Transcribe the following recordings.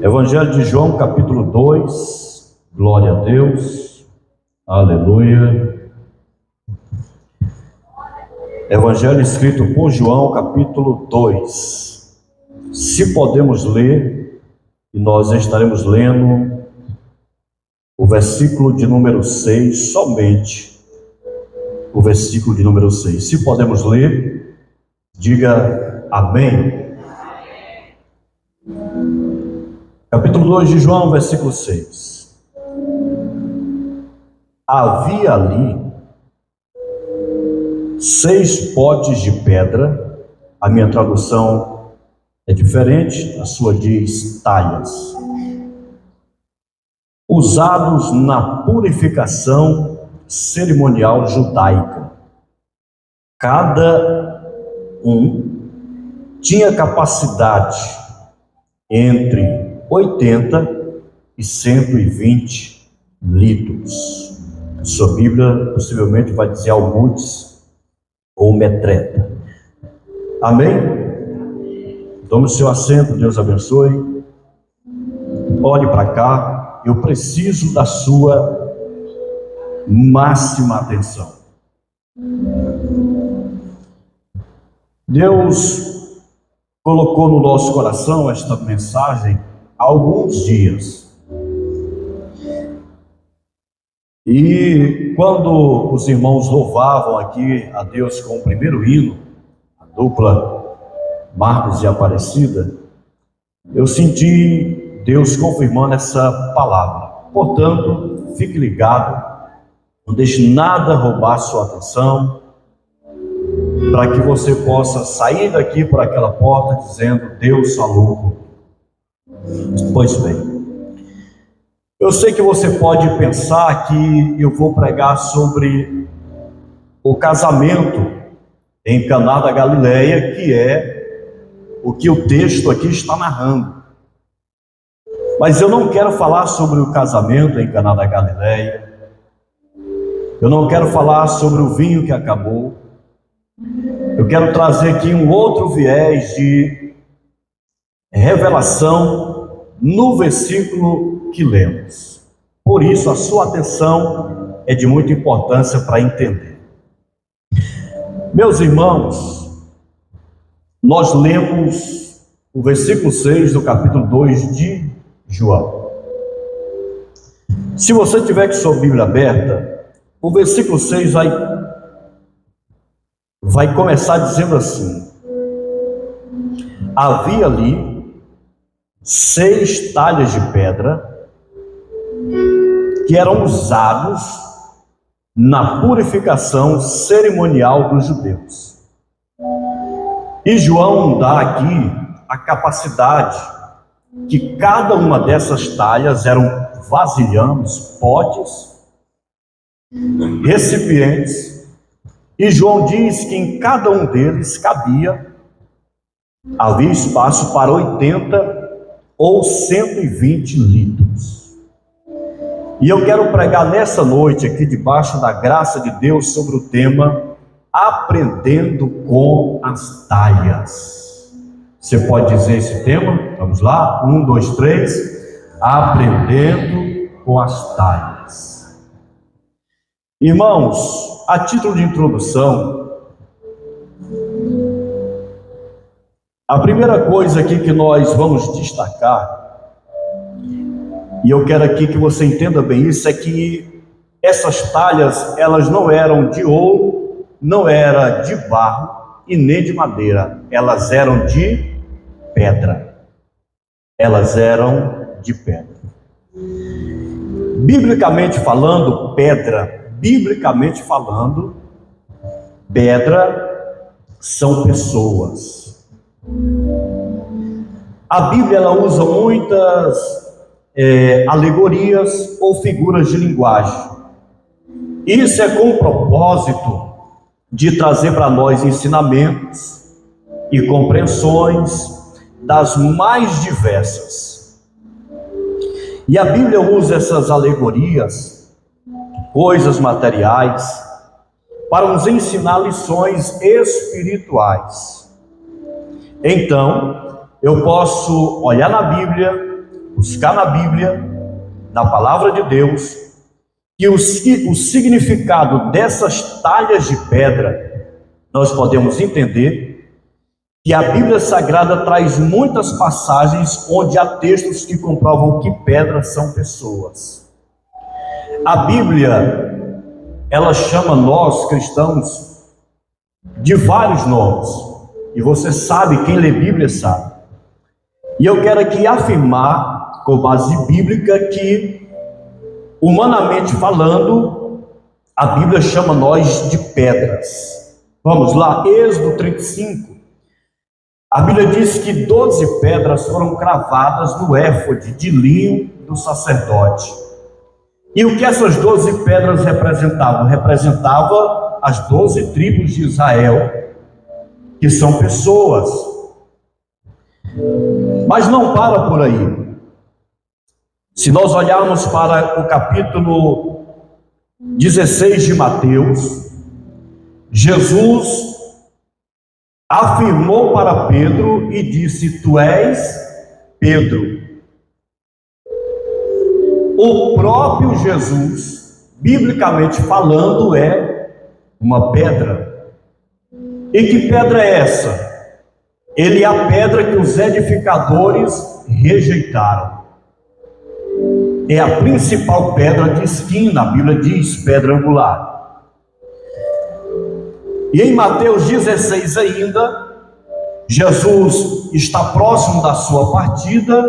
Evangelho de João, capítulo 2, glória a Deus, aleluia. Evangelho escrito por João, capítulo 2. Se podemos ler, e nós estaremos lendo o versículo de número 6, somente o versículo de número 6. Se podemos ler, diga amém. Capítulo 2 de João, versículo 6. Havia ali 6 potes de pedra. A minha tradução é diferente, a sua diz talhas, usados na purificação cerimonial judaica. Cada um tinha capacidade entre 80 e 120 litros. A sua Bíblia possivelmente vai dizer almudes ou metreta. Amém? Tome o seu assento, Deus abençoe. Olhe para cá, eu preciso da sua máxima atenção. Deus colocou no nosso coração esta mensagem há alguns dias. E quando os irmãos louvavam aqui a Deus com o primeiro hino, a dupla Marcos e Aparecida, eu senti Deus confirmando essa palavra. Portanto, fique ligado, não deixe nada roubar sua atenção, para que você possa sair daqui por aquela porta dizendo: Deus falou. Pois bem, eu sei que você pode pensar que eu vou pregar sobre o casamento em Caná da Galileia, que é o que o texto aqui está narrando. Mas eu não quero falar sobre o casamento em Caná da Galileia. Eu não quero falar sobre o vinho que acabou. Eu quero trazer aqui um outro viés de revelação no versículo que lemos. Por isso, a sua atenção é de muita importância para entender. Meus irmãos, nós lemos o versículo 6 do capítulo 2 de João. Se você tiver com sua Bíblia aberta, o versículo 6 vai começar dizendo assim: havia ali 6 talhas de pedra que eram usados na purificação cerimonial dos judeus. E João dá aqui a capacidade que cada uma dessas talhas eram vasilhames, potes, recipientes. E João diz que em cada um deles havia espaço para 80 ou 120 litros. E eu quero pregar nessa noite aqui, debaixo da graça de Deus, sobre o tema Aprendendo com as Talhas. Você pode dizer esse tema? Vamos lá? 1, 2, 3. Aprendendo com as talhas. Irmãos, a título de introdução, a primeira coisa aqui que nós vamos destacar, e eu quero aqui que você entenda bem isso, é que essas talhas, elas não eram de ouro, não era de barro e nem de madeira, elas eram de pedra. Elas eram de pedra. Biblicamente falando, pedra são pessoas. A Bíblia ela usa muitas alegorias ou figuras de linguagem. Isso é com o propósito de trazer para nós ensinamentos e compreensões das mais diversas. E a Bíblia usa essas alegorias, coisas materiais, para nos ensinar lições espirituais. Então, eu posso olhar na Bíblia, buscar na Bíblia, na palavra de Deus, que o significado dessas talhas de pedra, nós podemos entender que a Bíblia Sagrada traz muitas passagens onde há textos que comprovam que pedras são pessoas. A Bíblia, ela chama nós cristãos de vários nomes, e você sabe, quem lê Bíblia sabe. E eu quero aqui afirmar, com base bíblica, que, humanamente falando, a Bíblia chama nós de pedras. Vamos lá, Êxodo 35. A Bíblia diz que 12 pedras foram cravadas no éfode de linho do sacerdote. E o que essas 12 pedras representavam? Representava as 12 tribos de Israel, que são pessoas. Mas não para por aí. Se nós olharmos para o capítulo 16 de Mateus, Jesus afirmou para Pedro e disse: tu és Pedro. O próprio Jesus, biblicamente falando, é uma pedra. E que pedra é essa? Ele é a pedra que os edificadores rejeitaram. É a principal pedra de esquina, a Bíblia diz, pedra angular. E em Mateus 16 ainda, Jesus está próximo da sua partida.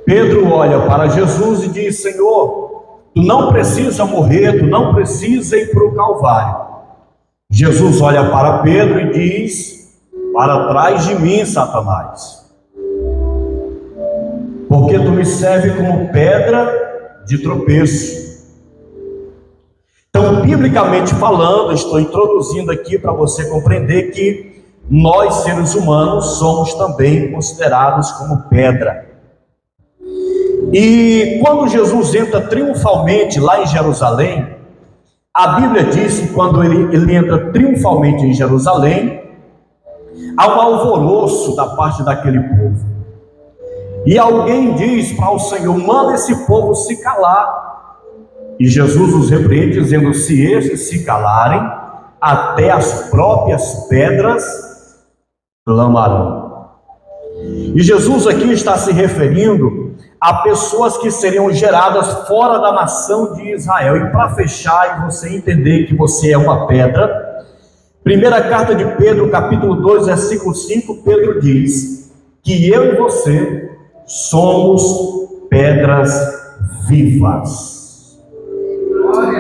Pedro olha para Jesus e diz: Senhor, tu não precisa morrer, tu não precisa ir para o Calvário. Jesus olha para Pedro e diz: para trás de mim, Satanás, porque tu me serve como pedra de tropeço. Então, biblicamente falando, estou introduzindo aqui para você compreender que nós, seres humanos, somos também considerados como pedra. E quando Jesus entra triunfalmente lá em Jerusalém, a Bíblia diz que quando ele entra triunfalmente em Jerusalém, há um alvoroço da parte daquele povo. E alguém diz para o Senhor: manda esse povo se calar. E Jesus os repreende, dizendo: se esses se calarem, até as próprias pedras clamarão. E Jesus aqui está se referindo a pessoas que seriam geradas fora da nação de Israel. E para fechar e você entender que você é uma pedra, primeira carta de Pedro, capítulo 2, versículo 5, Pedro diz que eu e você somos pedras vivas.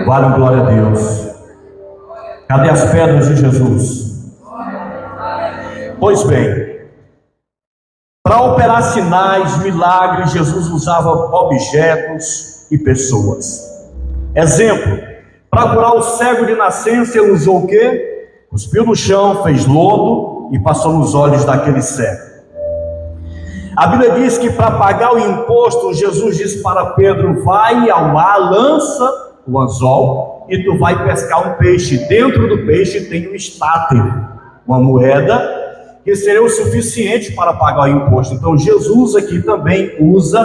Glória a Deus. Cadê as pedras de Jesus? Pois bem, para operar sinais, milagres, Jesus usava objetos e pessoas. Exemplo, para curar o cego de nascença, ele usou o quê? Cuspiu no chão, fez lodo e passou nos olhos daquele cego. A Bíblia diz que para pagar o imposto, Jesus disse para Pedro: vai ao mar, lança o anzol e tu vai pescar um peixe. Dentro do peixe tem um estáter, uma moeda, que seria o suficiente para pagar o imposto. Então Jesus aqui também usa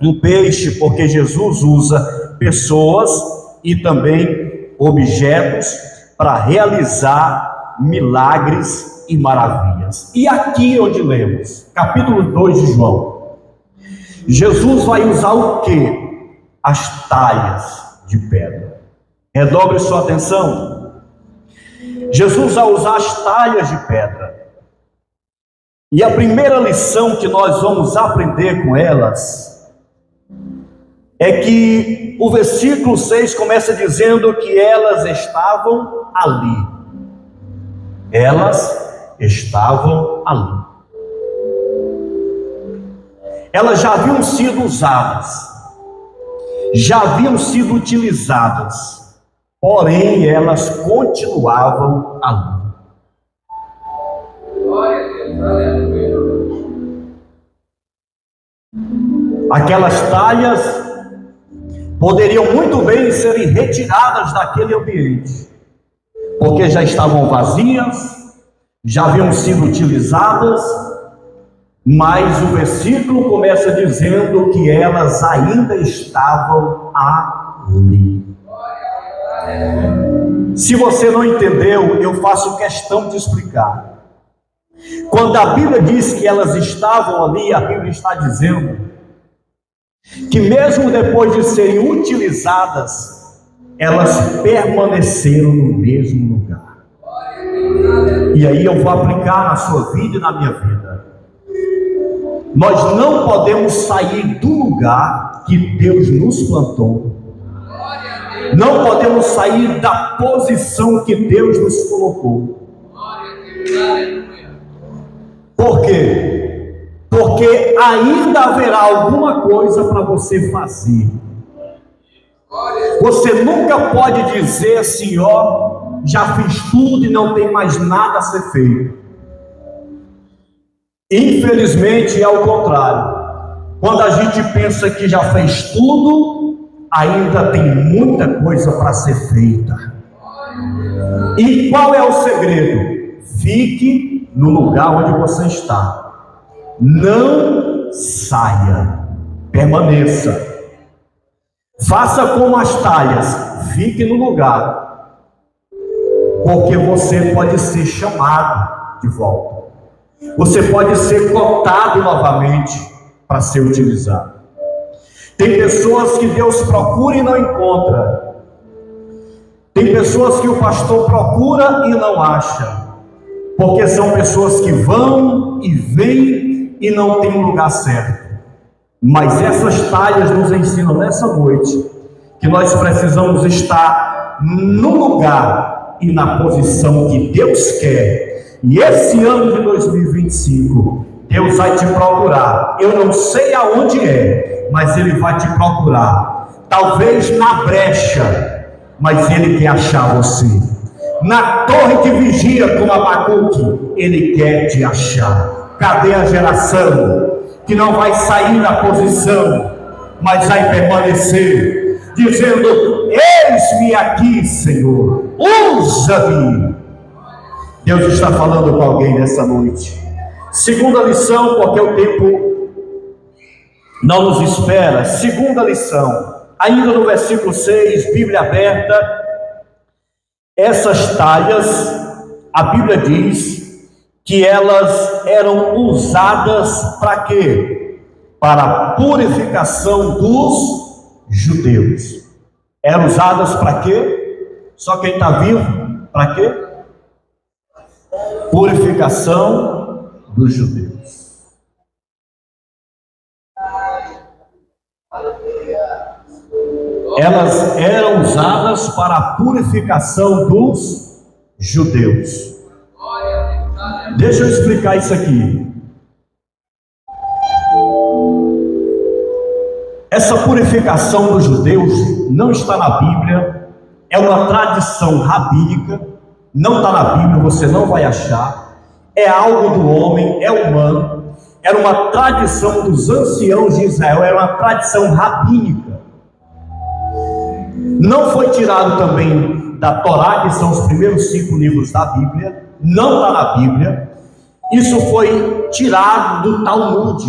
um peixe, porque Jesus usa pessoas e também objetos para realizar milagres e maravilhas. E aqui onde lemos, capítulo 2 de João, Jesus vai usar o quê? As talhas de pedra. Redobre sua atenção. Jesus vai usar as talhas de pedra. E a primeira lição que nós vamos aprender com elas é que o versículo 6 começa dizendo que elas estavam ali. Elas estavam ali. Elas já haviam sido usadas, já haviam sido utilizadas, porém elas continuavam ali. Aquelas talhas poderiam muito bem serem retiradas daquele ambiente, porque já estavam vazias, já haviam sido utilizadas, Mas o versículo começa dizendo que elas ainda estavam ali. Se você não entendeu, eu faço questão de explicar. Quando a Bíblia diz que elas estavam ali, a Bíblia está dizendo que mesmo depois de serem utilizadas, elas permaneceram no mesmo lugar. E aí eu vou aplicar na sua vida e na minha vida. Nós não podemos sair do lugar que Deus nos plantou. Não podemos sair da posição que Deus nos colocou. Por quê? Porque ainda haverá alguma coisa para você fazer. Você nunca pode dizer assim, ó, já fiz tudo e não tem mais nada a ser feito. Infelizmente é o contrário. Quando a gente pensa que já fez tudo, ainda tem muita coisa para ser feita. E qual é o segredo? Fique no lugar onde você está. Não saia. Permaneça. Faça como as talhas. Fique no lugar. Porque você pode ser chamado de volta. Você pode ser cotado novamente para ser utilizado. Tem pessoas que Deus procura e não encontra. Tem pessoas que o pastor procura e não acha. Porque são pessoas que vão e vêm e não tem um lugar certo. Mas essas talhas nos ensinam nessa noite que nós precisamos estar no lugar e na posição que Deus quer. E esse ano de 2025, Deus vai te procurar. Eu não sei aonde é, mas Ele vai te procurar. Talvez na brecha, mas Ele quer achar você. Na torre de vigia com Abacuque, Ele quer te achar. Cadê a geração que não vai sair da posição, mas vai permanecer, dizendo, eis-me aqui, Senhor, usa-me. Deus está falando com alguém nessa noite. Segunda lição, porque o tempo não nos espera. Segunda lição, ainda no versículo 6, Bíblia aberta. Essas talhas, a Bíblia diz que elas eram usadas para quê? Para a purificação dos judeus. Eram usadas para quê? Só quem está vivo, para quê? Purificação dos judeus. Elas eram usadas para a purificação dos judeus. Deixa eu explicar isso aqui. Essa purificação dos judeus não está na Bíblia, é uma tradição rabínica. Não está na Bíblia, você não vai achar. É algo do homem, é humano. Era uma tradição dos anciãos de Israel, era uma tradição rabínica. Não foi tirado também da Torá, que são os primeiros 5 livros da Bíblia. Não está na Bíblia. Isso foi tirado do Talmud.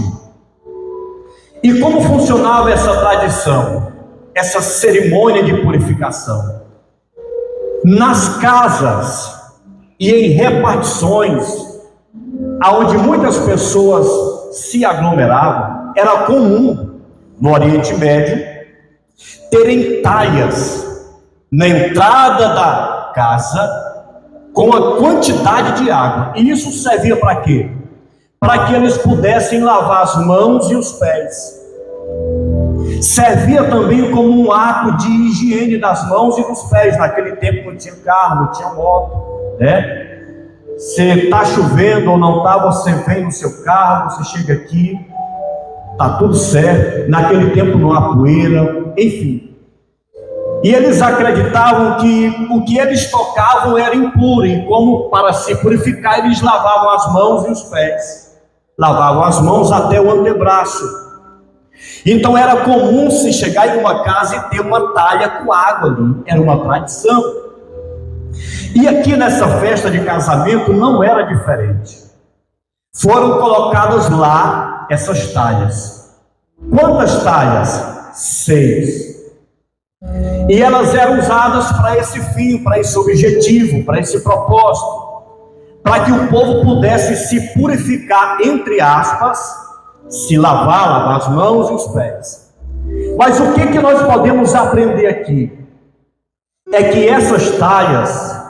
E como funcionava essa tradição? Essa cerimônia de purificação? Nas casas e em repartições, aonde muitas pessoas se aglomeravam, era comum no Oriente Médio terem talhas na entrada da casa com a quantidade de água. E isso servia para quê? Para que eles pudessem lavar as mãos e os pés. Servia também como um ato de higiene das mãos e dos pés. Naquele tempo não tinha carro, não tinha moto, né? Se está chovendo ou não está, você vem no seu carro, você chega aqui, está tudo certo. Naquele tempo não há poeira, enfim. E eles acreditavam que o que eles tocavam era impuro, e como para se purificar, eles lavavam as mãos e os pés. Lavavam as mãos até o antebraço. Então era comum se chegar em uma casa e ter uma talha com água ali. Era uma tradição. E aqui nessa festa de casamento não era diferente. foram colocadas lá essas talhas. Quantas talhas? 6. E elas eram usadas para esse fim, para esse objetivo, para esse propósito, para que o povo pudesse se purificar, entre aspas, se lavar as mãos e os pés. Mas o que nós podemos aprender aqui? É que essas talhas,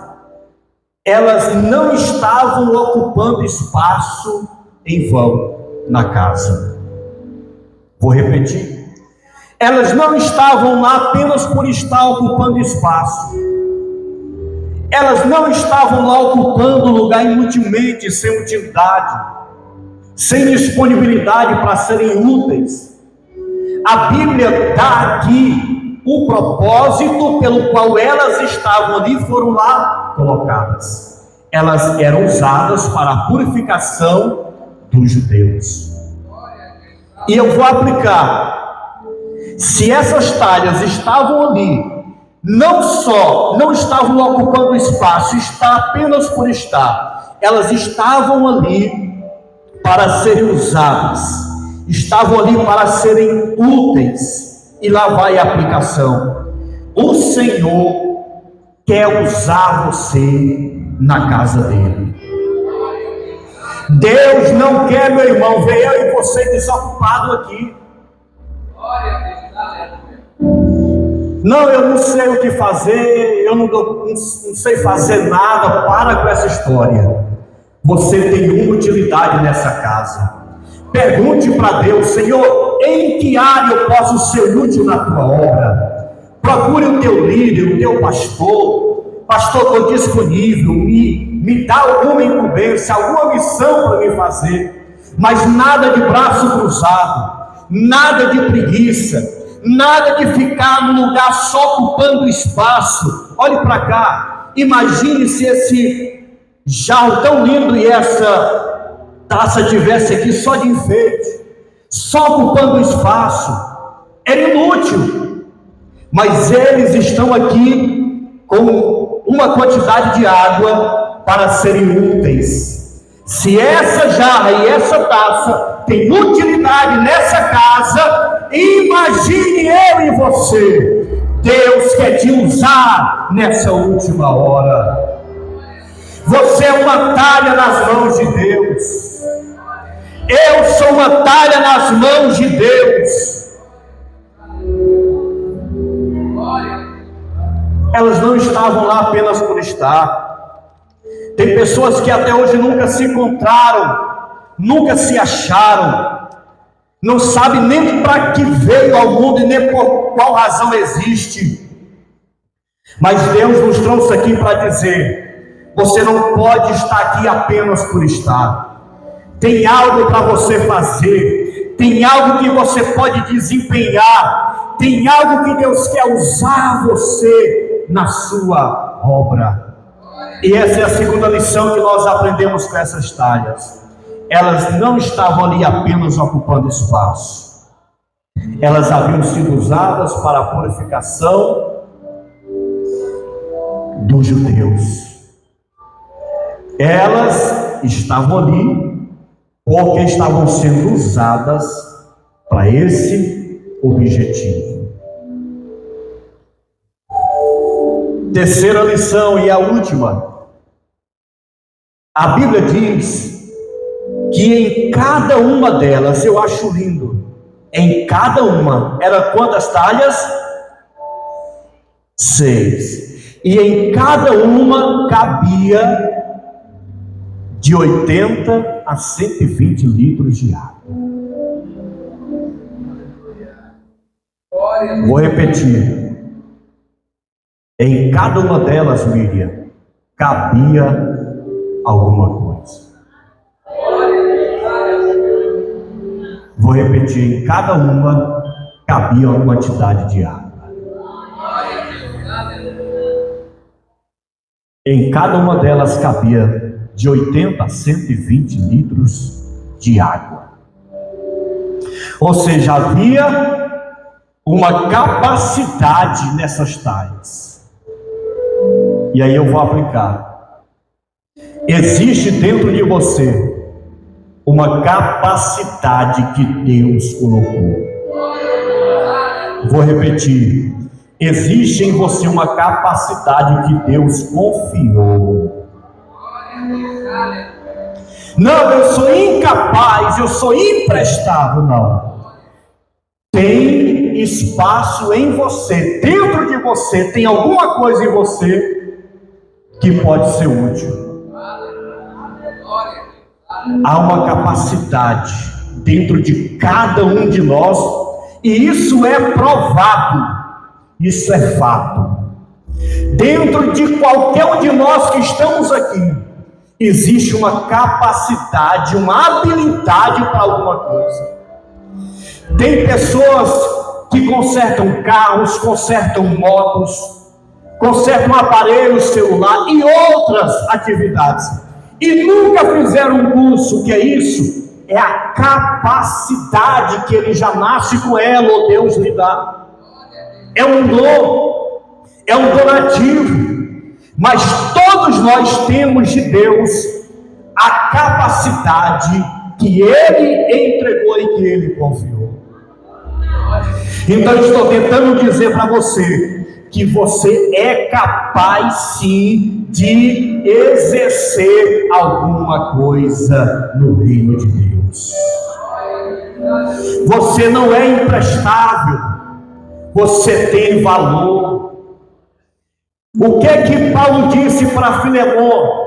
elas não estavam ocupando espaço em vão na casa. Vou repetir. Elas não estavam lá apenas por estar ocupando espaço. Elas não estavam lá ocupando lugar inutilmente, sem utilidade, sem disponibilidade para serem úteis. A Bíblia dá aqui o propósito pelo qual elas estavam ali, foram lá colocadas. Elas eram usadas para a purificação dos judeus. E eu vou aplicar. Se essas talhas estavam ali, não só não estavam ocupando espaço, está apenas por estar, elas estavam ali para serem usadas, estavam ali para serem úteis. E lá vai a aplicação. O Senhor quer usar você na casa dele. Deus não quer, meu irmão, ver eu e você desocupado aqui. Não, eu não sei o que fazer, eu não sei fazer nada. Para com essa história. Você tem uma utilidade nessa casa. Pergunte para Deus: Senhor, em que área eu posso ser útil na tua obra? Procure o teu líder, o teu pastor. Pastor, estou disponível, me dá alguma incumbência, alguma missão para me fazer. Mas nada de braço cruzado, nada de preguiça, nada de ficar no lugar só ocupando espaço. Olhe para cá, imagine se esse jarro tão lindo e essa taça tivesse aqui só de enfeite, só ocupando espaço. Era inútil. Mas eles estão aqui com uma quantidade de água para serem úteis. Se essa jarra e essa taça tem utilidade nessa casa, imagine eu e você. Deus quer te usar nessa última hora. Você é uma talha nas mãos de Deus. Eu sou uma talha nas mãos de Deus. Elas não estavam lá apenas por estar. Tem pessoas que até hoje nunca se encontraram, nunca se acharam, não sabe nem para que veio ao mundo e nem por qual razão existe. Mas Deus nos trouxe aqui para dizer: você não pode estar aqui apenas por estar. Tem algo para você fazer, tem algo que você pode desempenhar, tem algo que Deus quer usar você na sua obra. E essa é a segunda lição que nós aprendemos com essas talhas. Elas não estavam ali apenas ocupando espaço. Elas haviam sido usadas para a purificação dos judeus. Elas estavam ali porque estavam sendo usadas para esse objetivo. Terceira lição e a última. A Bíblia diz que em cada uma delas, eu acho lindo, em cada uma, era quantas talhas? 6. E em cada uma cabia de 80 a 120 litros de água. Vou repetir. Em cada uma delas, Miriam, cabia alguma coisa. Vou repetir, em cada uma cabia uma quantidade de água. Em cada uma delas cabia de 80 a 120 litros de água. Ou seja, havia uma capacidade nessas talhas. E aí eu vou aplicar. Existe dentro de você uma capacidade que Deus colocou. Vou repetir. Existe em você uma capacidade que Deus confiou. Não, eu sou incapaz, eu sou imprestável. Não. Tem espaço em você, dentro de você, tem alguma coisa em você que pode ser útil. Há uma capacidade dentro de cada um de nós, e isso é provado, isso é fato. Dentro de qualquer um de nós que estamos aqui, existe uma capacidade, uma habilidade para alguma coisa. Tem pessoas que consertam carros, consertam motos, consertam aparelhos celular e outras atividades, e nunca fizeram um curso. O que é isso? É a capacidade que ele já nasce com ela, ou Deus lhe dá. É um dom, é um donativo. Mas todos nós temos de Deus a capacidade que Ele entregou e que Ele confiou. Então eu estou tentando dizer para você que você é capaz sim de exercer alguma coisa no reino de Deus. Você não é imprestável, você tem valor. O que é que Paulo disse para Filemon?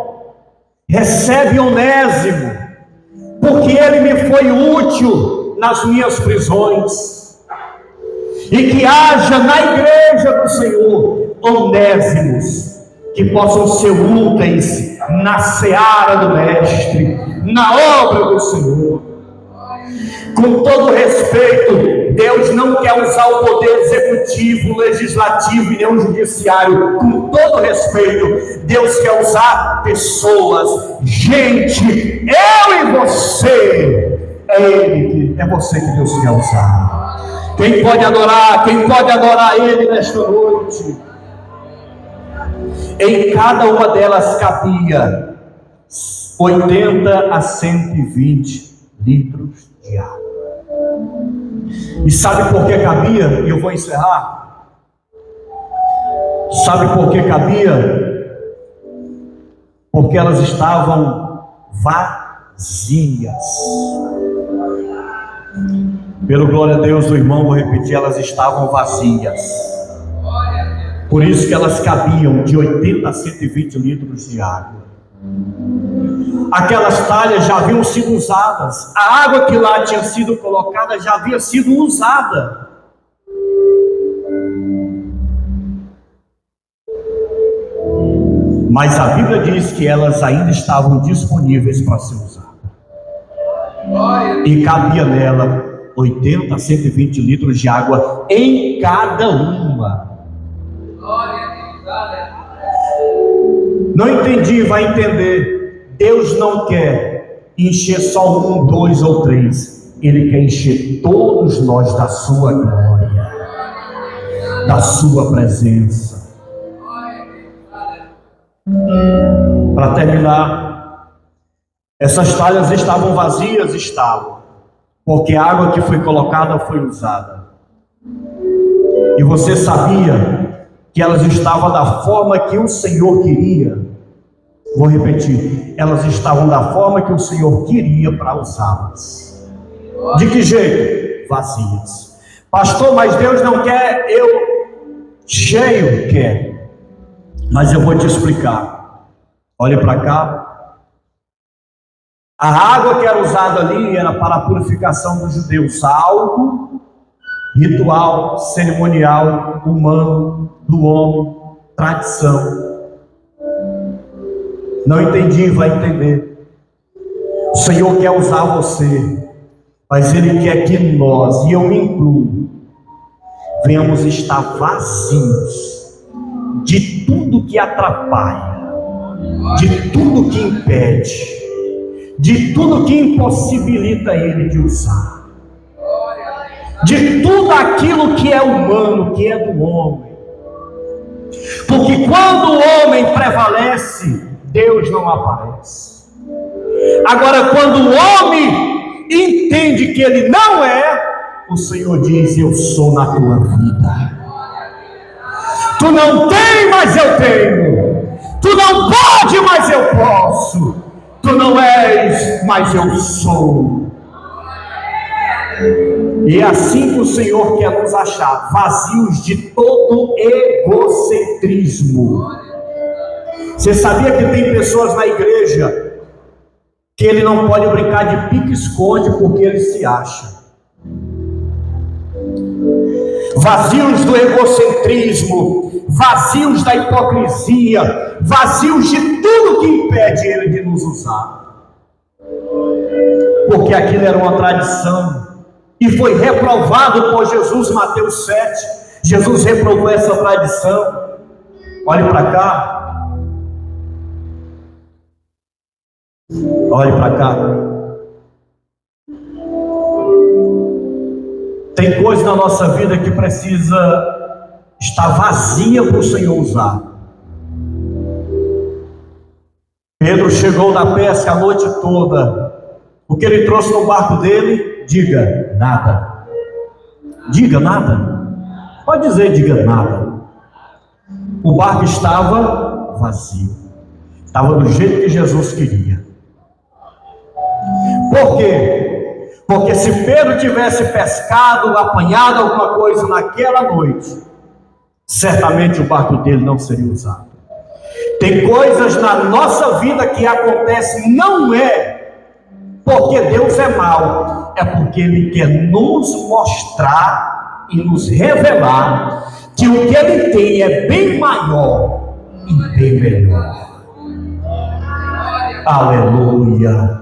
Recebe Onésimo, porque ele me foi útil nas minhas prisões. E que haja na igreja do Senhor Onésimos, que possam ser úteis na seara do Mestre, na obra do Senhor. Com todo respeito, Deus não quer usar o poder executivo, legislativo e nem o judiciário. Com todo respeito, Deus quer usar pessoas, gente, eu e você. É você que Deus quer usar. Quem pode adorar Ele nesta noite? Em cada uma delas cabia 80 a 120 litros de água. E sabe por que cabia? E eu vou encerrar. Sabe por que cabia? Porque elas estavam vazias. Pelo glória a Deus do irmão, vou repetir, elas estavam vazias. Por isso que elas cabiam de 80 a 120 litros de água. Aquelas talhas já haviam sido usadas. A água que lá tinha sido colocada já havia sido usada. Mas a Bíblia diz que elas ainda estavam disponíveis para ser usadas. E cabia nela 80 a 120 litros de água em cada uma. Não entendi, vai entender. Deus não quer encher só 1, 2 ou 3. Ele quer encher todos nós da sua glória, da sua presença. Para terminar, essas talhas estavam vazias? Estavam, porque a água que foi colocada foi usada. E você sabia que elas estavam da forma que o Senhor queria? Vou repetir, elas estavam da forma que o Senhor queria para usá-las. De que jeito? Vazias. Pastor, mas Deus não quer eu cheio? Quer. Mas eu vou te explicar. Olha para cá. A água que era usada ali era para a purificação dos judeus. Algo ritual, cerimonial, humano, do homem, tradição. Não entendi, vai entender. O Senhor quer usar você, mas Ele quer que nós, e eu me incluo, venhamos estar vazios de tudo que atrapalha, de tudo que impede, de tudo que impossibilita Ele de usar, de tudo aquilo que é humano, que é do homem. Porque quando o homem prevalece, Deus não aparece. Agora, quando o homem entende que ele não é, o Senhor diz: eu sou na tua vida. Tu não tem, mas eu tenho. Tu não pode, mas eu posso. Tu não és, mas eu sou. E é assim que o Senhor quer nos achar, vazios de todo egocentrismo. Você sabia que tem pessoas na igreja que ele não pode brincar de pique-esconde porque ele se acha? Vazios do egocentrismo, vazios da hipocrisia, vazios de tudo que impede ele de nos usar. Porque aquilo era uma tradição e foi reprovado por Jesus, Mateus 7. Jesus reprovou essa tradição. Olhe para cá. Olhe para cá. Tem coisa na nossa vida que precisa estar vazia para o Senhor usar. Pedro chegou na pesca a noite toda. O que ele trouxe no barco dele? Diga nada. Diga nada. Pode dizer, diga nada. O barco estava vazio. Estava do jeito que Jesus queria. Por quê? Porque se Pedro tivesse pescado, apanhado alguma coisa naquela noite, certamente o barco dele não seria usado. Tem coisas na nossa vida que acontecem, não é porque Deus é mau, é porque Ele quer nos mostrar e nos revelar que o que Ele tem é bem maior e bem melhor. Aleluia!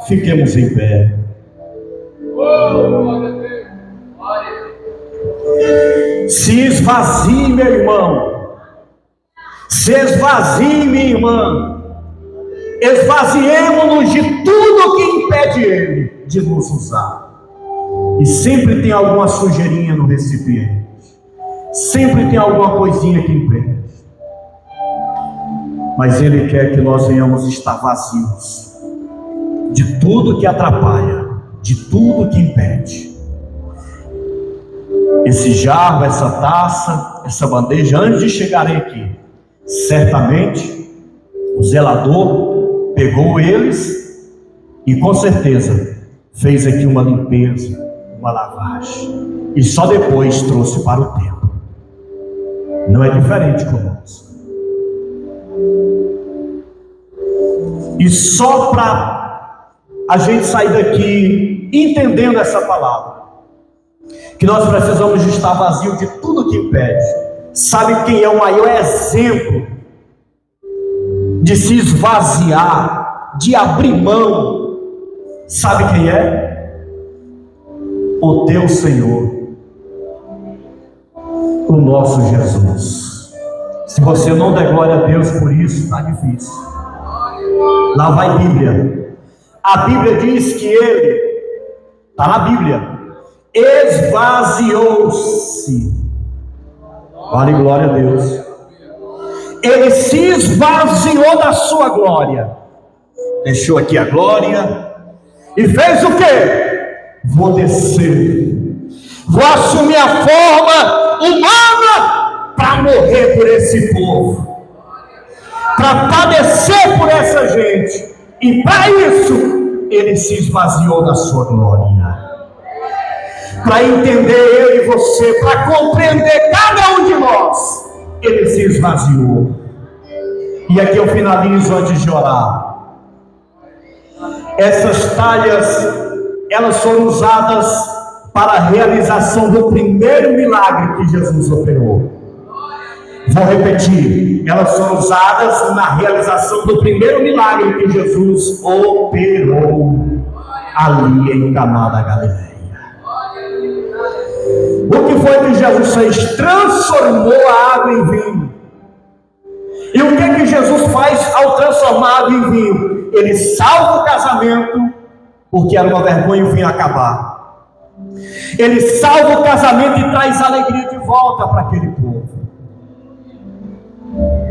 Fiquemos em pé. Se esvazie, meu irmão. Se esvazie, minha irmã. Esvaziemos-nos de tudo que impede Ele de nos usar. E sempre tem alguma sujeirinha no recipiente. Sempre tem alguma coisinha que impede. Mas Ele quer que nós venhamos estar vazios de tudo que atrapalha, de tudo que impede. Esse jarro, essa taça, essa bandeja, antes de chegarem aqui, certamente o zelador pegou eles e com certeza fez aqui uma limpeza, uma lavagem, e só depois trouxe para o templo. Não é diferente conosco. E só para a gente sair daqui entendendo essa palavra, que nós precisamos estar vazio de tudo que impede. Sabe quem é o maior exemplo de se esvaziar, de abrir mão? Sabe quem é? O teu Senhor, o nosso Jesus. Se você não der glória a Deus por isso, está difícil. Lá vai a Bíblia. A Bíblia diz que Ele, está na Bíblia, esvaziou-se. Vale glória a Deus. Ele se esvaziou da sua glória. Deixou aqui a glória e fez o quê? Vou descer. Vou assumir a forma humana para morrer por esse povo, para padecer por essa gente. E para isso Ele se esvaziou da sua glória. Para entender eu e você, para compreender cada um de nós, Ele se esvaziou. E aqui eu finalizo antes de orar. Essas talhas, elas foram usadas para a realização do primeiro milagre que Jesus operou. Vou repetir, elas foram usadas na realização do primeiro milagre que Jesus operou ali em Caná da Galileia. O que foi que Jesus fez? Transformou a água em vinho. E o que Jesus faz ao transformar a água em vinho? Ele salva o casamento, porque era uma vergonha o vinho acabar. Ele salva o casamento e traz alegria de volta para aquele povo.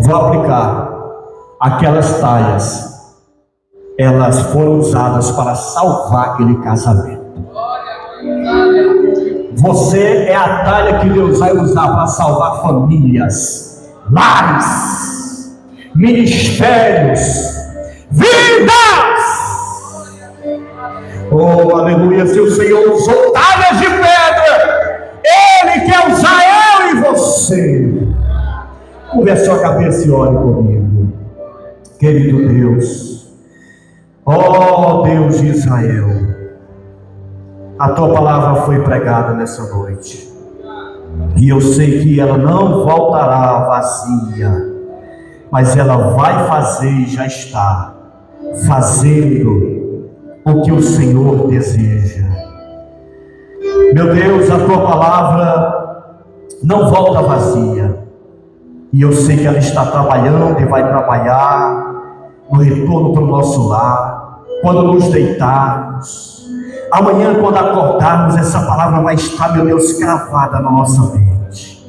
Vou aplicar aquelas talhas elas foram usadas para salvar aquele casamento. Você é a talha que Deus vai usar para salvar famílias, lares, ministérios, vidas. Oh, aleluia. Se o Senhor usou talhas de pedra, Ele quer usar eu e você. Curve a sua cabeça e ore comigo. Querido Deus, ó Deus de Israel, a tua palavra foi pregada nessa noite, e eu sei que ela não voltará vazia, mas ela vai fazer e já está fazendo o que o Senhor deseja. Meu Deus, a tua palavra não volta vazia, e eu sei que ela está trabalhando e vai trabalhar no retorno para o nosso lar, quando nos deitarmos, amanhã quando acordarmos, essa palavra vai estar, meu Deus, cravada na nossa mente.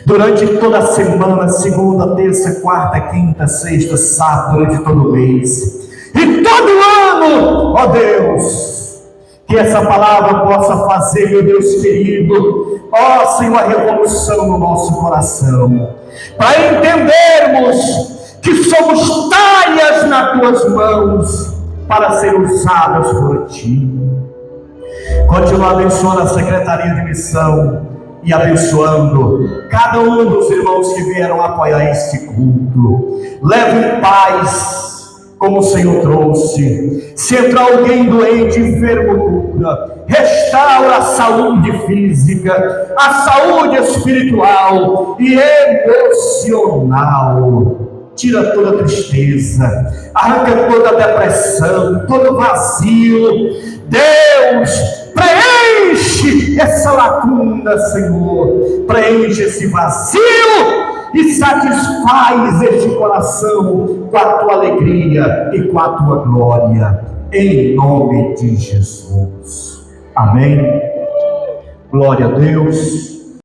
Durante toda a semana, segunda, terça, quarta, quinta, sexta, sábado, durante todo o mês, e todo ano, ó Deus, que essa palavra possa fazer, meu Deus querido, ó Senhor, a revolução no nosso coração, para entendermos que somos talhas nas tuas mãos, para ser usadas por ti. Continua abençoando a Secretaria de Missão e abençoando cada um dos irmãos que vieram apoiar este culto. Leve em paz, como o Senhor trouxe. Se entrar alguém doente, enfermo, cura. Restaura a saúde física, a saúde espiritual e emocional. Tira toda tristeza, arranca toda depressão, todo vazio. Deus, preenche essa lacuna, Senhor. Preenche esse vazio e satisfaz este coração com a tua alegria e com a tua glória, em nome de Jesus. Amém. Glória a Deus.